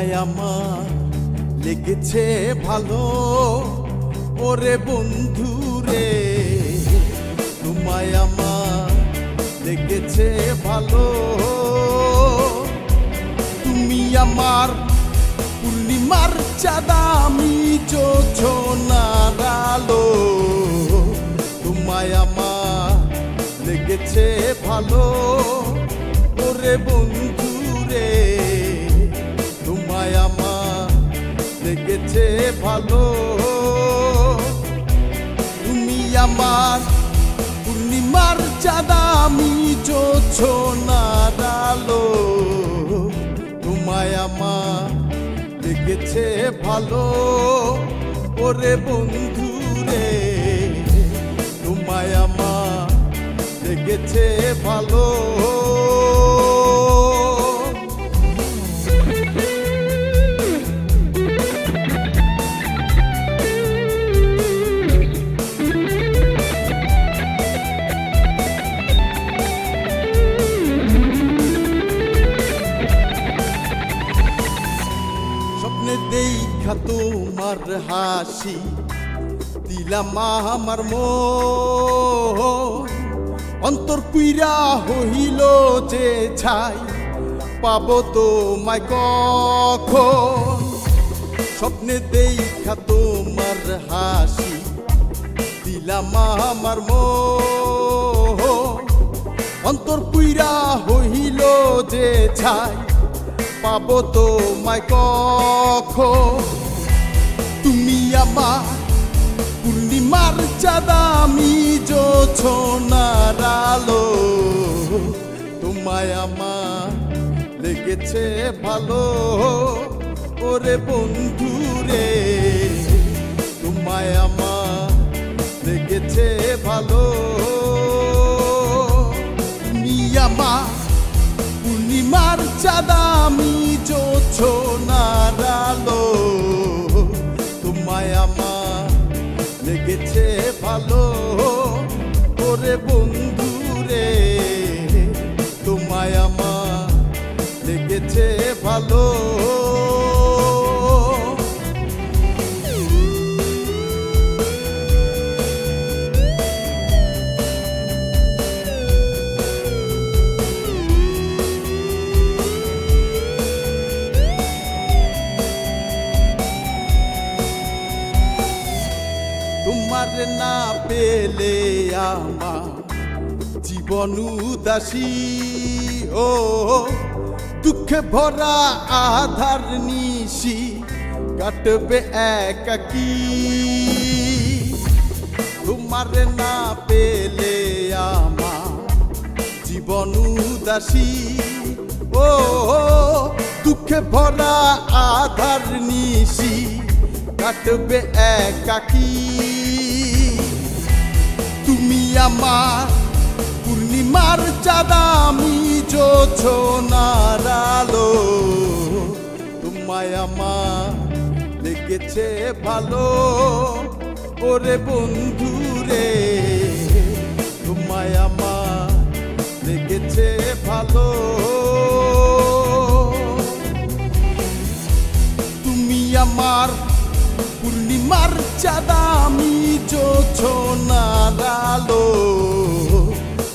তোমায় আমার লেগেছে ভালো ওরে বন্ধু রে, তোমায় আমার লেগেছে ভালো। তুমি আমার পূর্ণিমার চাঁদ, আমি জোছনার আলো। তোমায় আমার লেগেছে ভালো ওরে বন্ধু রে, তোমায় আমার লেগেছে ভালো। তুমি আমার পূর্ণিমার চাঁদ, আমি জোছনার আলো। তোমায় আমার লেগেছে ভালো ওরে বন্ধু রে, তোমায় আমার লেগেছে ভালো। স্বপ্নে দেখা তোমার হাসি, দিলাম আমার মন। অন্তর পুইরা হইল যে ছাই, পাবো তোমায় কখন। স্বপ্নে দেখা তোমার হাসি, দিলাম আমার মন। অন্তর পুইরা হইল যে ছাই, পাবো তোমায় কখন। তুমি আমার পূর্ণিমার চাঁদ, আমি জোছনার আলো। তোমায় আমার লেগেছে ভালো ওরে বন্ধু রে, তোমায় আমার লেগেছে ভালো। তুমি আমার পূর্ণিমার চাঁদ, আমি জোছনার আলো। তোমায় আমার লেগেছে ভালো ওরে বন্ধু রে, তোমায় আমার লেগেছে ভালো। তোমার না পেলে আমার জীবন উদাসী, ও দুঃখে ভরা আধার নিশি কাটবে একাকী। তোমার না পেলে আমার জীবন উদাসী, ও দুঃখে ভরা আধার নিশি কাটবে একাকী। তুমি আমার পূর্ণিমার চাঁদ, আমি জোছনার আলো। তোমায় আমার লেগেছে ভালো ওরে বন্ধু রে, তোমায় আমার লেগেছে ভালো। তুমি আমার পূর্ণিমার চাঁদ, আমি জোছনার আলো।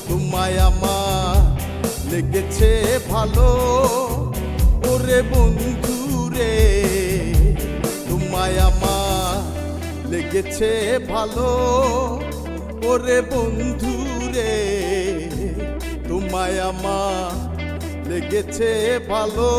তোমায় আমার লেগেছে ভালো ওরে বন্ধু রে, তোমায় আমার লেগেছে ভালো ওরে বন্ধু রে, তোমায় আমার লেগেছে ভালো।